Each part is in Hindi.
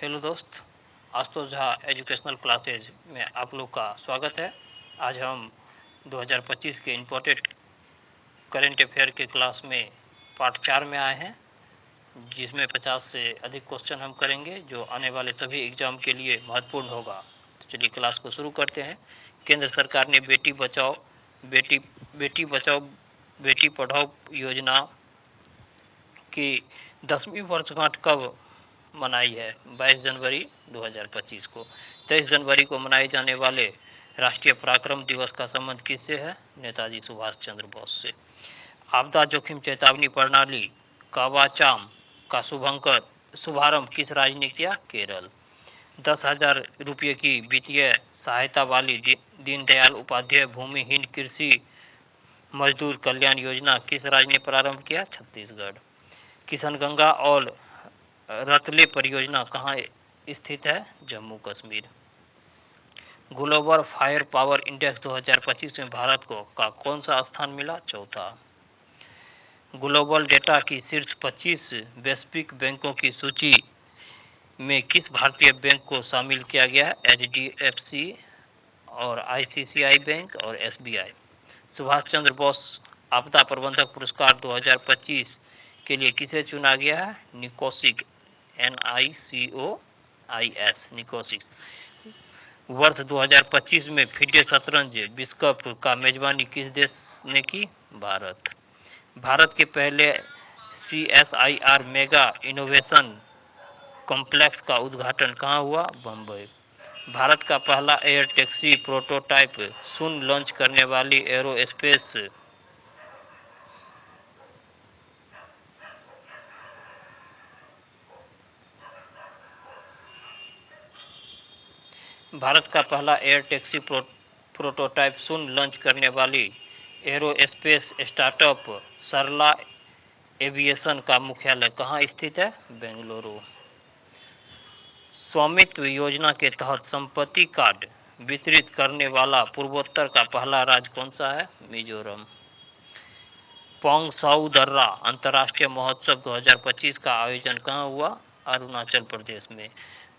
हेलो दोस्त, आशुतोष झा एजुकेशनल क्लासेज में आप लोग का स्वागत है। आज हम 2025 के इम्पोर्टेंट करेंट अफेयर के क्लास में पार्ट 4 में आए हैं, जिसमें 50 से अधिक क्वेश्चन हम करेंगे जो आने वाले सभी एग्जाम के लिए महत्वपूर्ण होगा। तो चलिए क्लास को शुरू करते हैं। केंद्र सरकार ने बेटी बचाओ बेटी पढ़ाओ योजना की 10वीं वर्षगांठ कब मनाई है? 22 जनवरी 2025 को। 23 जनवरी को मनाए जाने वाले राष्ट्रीय पराक्रम दिवस का संबंध किससे है? नेताजी सुभाष चंद्र बोस से। आपदा जोखिम चेतावनी प्रणाली कावाचाम का शुभारंभ किस राज्य ने किया? केरल। 10,000 रुपये की वित्तीय सहायता वाली दीनदयाल उपाध्याय भूमिहीन कृषि मजदूर कल्याण योजना किस राज्य ने प्रारंभ किया? छत्तीसगढ़। किशनगंगा और रतले परियोजना कहाँ स्थित है? Jammu Kashmir. Global fire power index 2025 में भारत को का कौन सा स्थान मिला? चौथा। ग्लोबल डेटा की शीर्ष 25 वैश्विक बैंकों की सूची में किस भारतीय बैंक को शामिल किया गया है? HDFC और ICICI बैंक और SBI। सुभाष चंद्र बोस आपदा प्रबंधक पुरस्कार 2025 के लिए किसे चुना गया है? निकोसिक NICOIS निकोसिक। वर्ष 2025 में फिडे शतरंज विश्व कप का मेजबानी किस देश ने की? भारत। भारत के पहले CSIR मेगा इनोवेशन कॉम्प्लेक्स का उद्घाटन कहाँ हुआ? बम्बई। भारत का पहला एयर टैक्सी प्रोटोटाइप सून लॉन्च करने वाली एरोस्पेस भारत का पहला एयर टैक्सी प्रोटोटाइप सून लॉन्च करने वाली एरोस्पेस स्टार्टअप सरला एविएशन का मुख्यालय कहाँ स्थित है? बेंगलुरु। स्वामित्व योजना के तहत संपत्ति कार्ड वितरित करने वाला पूर्वोत्तर का पहला राज्य कौन सा है? मिजोरम। पोंगसाउ दर्रा अंतर्राष्ट्रीय महोत्सव 2025 का आयोजन कहाँ हुआ? अरुणाचल प्रदेश में।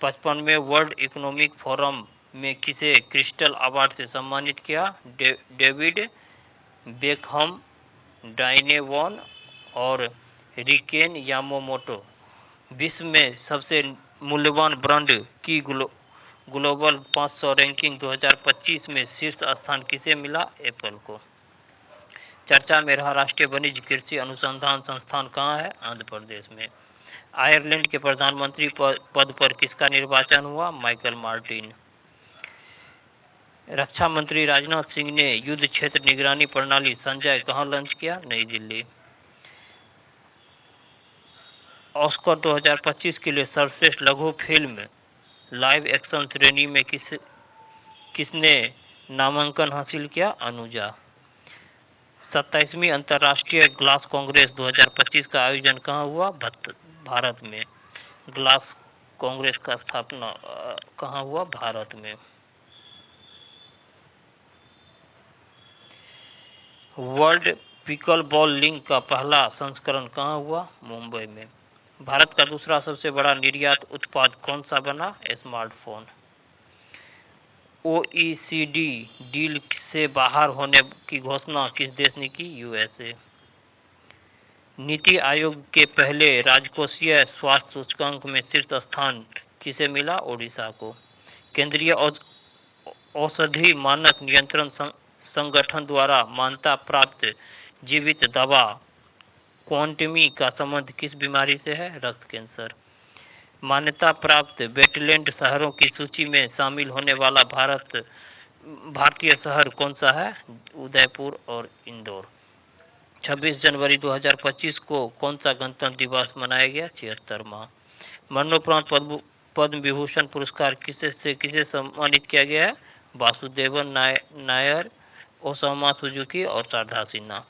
55वें वर्ल्ड इकोनॉमिक फोरम में किसे क्रिस्टल अवार्ड से सम्मानित किया? डेविड बेकहम, डाइने वॉन और रिकेन यामामोटो। विश्व में सबसे मूल्यवान ब्रांड की ग्लोबल 500 रैंकिंग 2025 में शीर्ष स्थान किसे मिला? एप्पल को। चर्चा में रहा राष्ट्रीय वाणिज्य कृषि अनुसंधान संस्थान कहाँ है? आंध्र प्रदेश में। आयरलैंड के प्रधानमंत्री पद पर किसका निर्वाचन हुआ? Michael Martin. रक्षा मंत्री राजनाथ सिंह ने युद्ध क्षेत्र निगरानी प्रणाली संजय कहाँ लॉन्च किया? नई दिल्ली। ऑस्कर 2025 के लिए सर्वश्रेष्ठ लघु फिल्म लाइव एक्शन श्रेणी में किसने नामांकन हासिल किया? अनुजा। 27वीं अंतर्राष्ट्रीय ग्लास कांग्रेस 2025 का आयोजन कहाँ हुआ? भारत में। ग्लास कांग्रेस का स्थापना कहाँ हुआ? भारत में। वर्ल्ड पिकल बॉल लीग का पहला संस्करण कहाँ हुआ? मुंबई में। भारत का दूसरा सबसे बड़ा निर्यात उत्पाद कौन सा बना? स्मार्टफोन। OECD डील से बाहर होने की घोषणा किस देश ने की? USA। नीति आयोग के पहले राजकोषीय स्वास्थ्य सूचकांक में शीर्ष स्थान किसे मिला? ओडिशा को। केंद्रीय औषधि मानक नियंत्रण संगठन द्वारा मान्यता प्राप्त जीवित दवा क्वांटमी का संबंध किस बीमारी से है? रक्त कैंसर। मान्यता प्राप्त वेटलैंड शहरों की सूची में शामिल होने वाला भारतीय शहर कौन सा है? उदयपुर और इंदौर। 26 जनवरी 2025 को कौन सा गणतंत्र दिवस मनाया गया? 76वां। मरणोपरांत पद्म विभूषण पुरस्कार किसे सम्मानित किया गया है? वासुदेवन नायर, ओसामा सुजुकी और शारदा सिन्हा।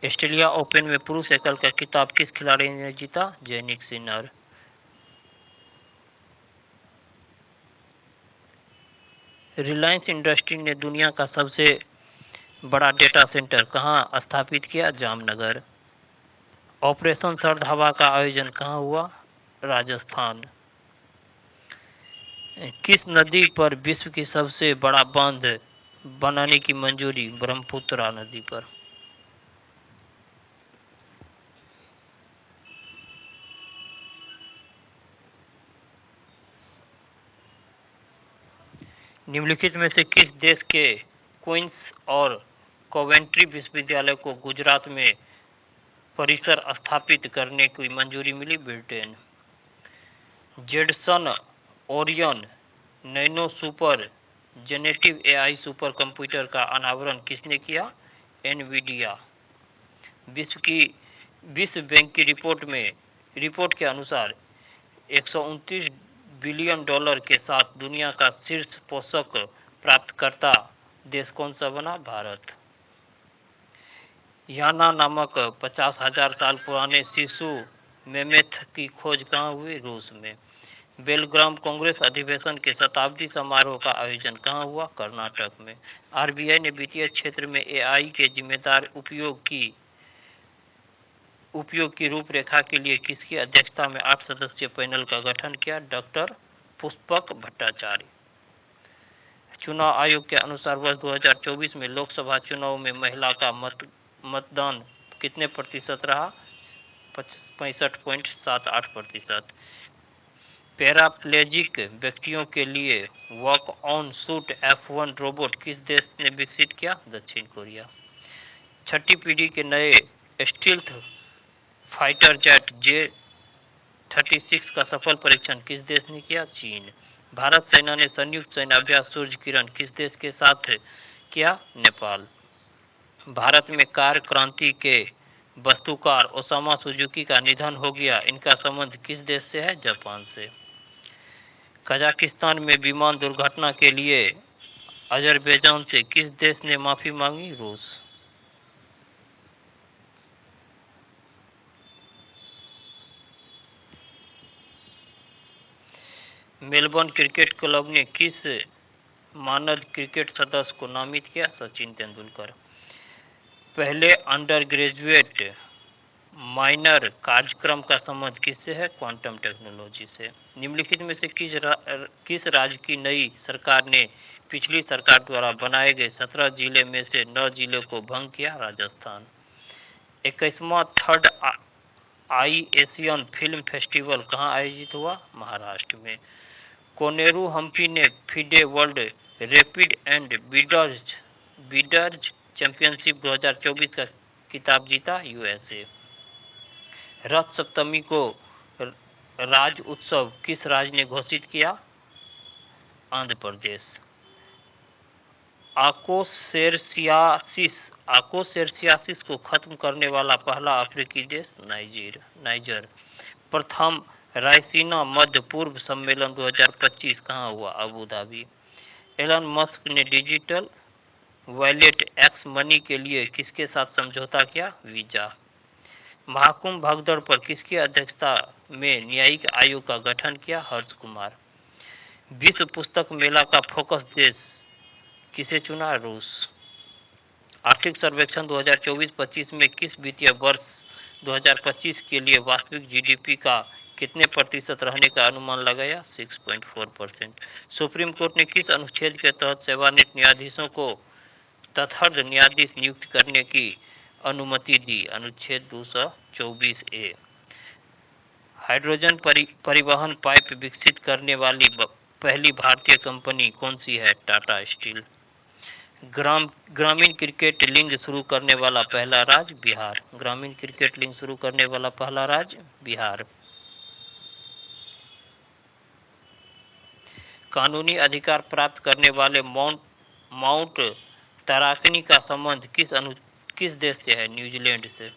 ऑस्ट्रेलिया ओपन में पुरुष एकल का खिताब किस खिलाड़ी ने जीता? Jannik Sinner. रिलायंस इंडस्ट्री ने दुनिया का सबसे बड़ा डेटा सेंटर कहाँ स्थापित किया? जामनगर। ऑपरेशन सर्द हवा का आयोजन कहाँ हुआ? राजस्थान। किस नदी पर विश्व की सबसे बड़ा बांध बनाने की मंजूरी? ब्रह्मपुत्र नदी पर। निम्नलिखित में से किस देश के क्वींस और कोवेंट्री विश्वविद्यालय को गुजरात में परिसर स्थापित करने की मंजूरी मिली? Britain. Jetson Orin Nano super generative AI supercomputer का अनावरण किसने किया? एनवीडिया। विश्व बैंक की रिपोर्ट के अनुसार 129 बिलियन डॉलर के साथ दुनिया का शीर्ष पोषक प्राप्तकर्ता देश कौन सा बना? भारत। याना नामक 50,000 साल पुराने शिशु मेमेथ की खोज कहाँ हुई? रूस में। बेलग्राम कांग्रेस अधिवेशन के शताब्दी समारोह का आयोजन कहाँ हुआ? कर्नाटक में। आरबीआई ने वित्तीय क्षेत्र में एआई के जिम्मेदार उपयोग की रूपरेखा के लिए किसकी अध्यक्षता में 8 सदस्यीय पैनल का गठन किया? डॉक्टर पुष्पक भट्टाचार्य। चुनाव आयोग के अनुसार वर्ष 2024 में लोकसभा चुनाव में महिला का मतदान कितने प्रतिशत रहा? 65.78%। पैराप्लेजिक व्यक्तियों के लिए walk on suit F1 robot किस देश ने विकसित किया? दक्षिण कोरिया। छठी पीढ़ी के नए स्टील्थ फाइटर जेट J-36 का सफल परीक्षण किस देश ने किया? चीन। भारत सेना ने संयुक्त सैन्य अभ्यास सूर्य किरण किस देश के साथ किया? नेपाल। भारत में कार क्रांति के वस्तुकार ओसामा सुजुकी का निधन हो गया। इनका संबंध किस देश से है? जापान से। कजाकिस्तान में विमान दुर्घटना के लिए अजरबैजान से किस देश ने माफी मांगी? रूस। मेलबर्न क्रिकेट क्लब ने किस मानद क्रिकेट सदस्य को नामित किया? सचिन तेंदुलकर। पहले अंडर ग्रेजुएट माइनर कार्यक्रम का संबंध किससे है? क्वांटम टेक्नोलॉजी से। निम्नलिखित में से किस राज्य की नई सरकार ने पिछली सरकार द्वारा बनाए गए 17 जिले में से 9 जिलों को भंग किया? राजस्थान। 21वां थर्ड आई एशियन फिल्म फेस्टिवल कहाँ आयोजित हुआ? महाराष्ट्र में। कोनेरू हम्पी ने FIDE world rapid and builders championship 2024 का खिताब जीता? यूएसए। रथ सप्तमी को राज्य उत्सव किस राज्य ने घोषित किया? आंध्र प्रदेश। आकोसेरसियासिस को खत्म करने वाला पहला अफ्रीकी देश? नाइजर। प्रथम रायसीना मध्य पूर्व सम्मेलन 2025 कहाँ हुआ? Abu Dhabi. एलन मस्क ने डिजिटल वॉलेट एक्स मनी के लिए किसके साथ समझौता किया? वीजा। महाकुंभ भगदड़ पर किसकी अध्यक्षता में न्यायिक आयोग का गठन किया? हर्ष कुमार। विश्व पुस्तक मेला का फोकस देश किसे चुना? रूस। आर्थिक सर्वेक्षण 2024-25 में किस वित्तीय वर्ष 2025 के लिए वास्तविक जीडीपी का कितने प्रतिशत रहने का अनुमान लगाया? 6.4%। सुप्रीम कोर्ट ने किस अनुच्छेद के तहत सेवानिवृत्त न्यायाधीशों को तत्हद न्यायाधीश नियुक्त करने की अनुमति दी? अनुच्छेद 224A। हाइड्रोजन परिवहन पाइप विकसित करने वाली पहली भारतीय कंपनी कौन सी है? टाटा स्टील। ग्रामीण क्रिकेट लीग शुरू करने वाला पहला राज्य? बिहार। ग्रामीण क्रिकेट लीग शुरू करने वाला पहला राज्य? बिहार। कानूनी अधिकार प्राप्त करने वाले माउंट तराकनी का संबंध किस देश से है? न्यूजीलैंड से।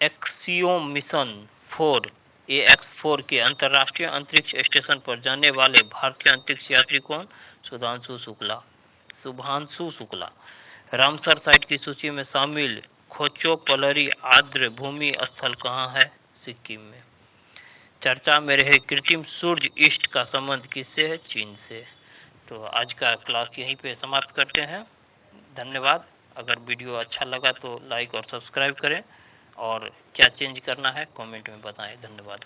एक्सियोम मिशन 4 AX4 के अंतर्राष्ट्रीय अंतरिक्ष स्टेशन पर जाने वाले भारतीय अंतरिक्ष यात्री कौन? शुभांशु शुक्ला। रामसर साइट की सूची में शामिल खोचोपलरी आर्द्र भूमि स्थल कहाँ है? सिक्किम में। चर्चा में रहे कृत्रिम सूर्य ईस्ट का संबंध किससे है? चीन से। तो आज का क्लास यहीं पे समाप्त करते हैं। धन्यवाद। अगर वीडियो अच्छा लगा तो लाइक और सब्सक्राइब करें, और क्या चेंज करना है कमेंट में बताएं। धन्यवाद।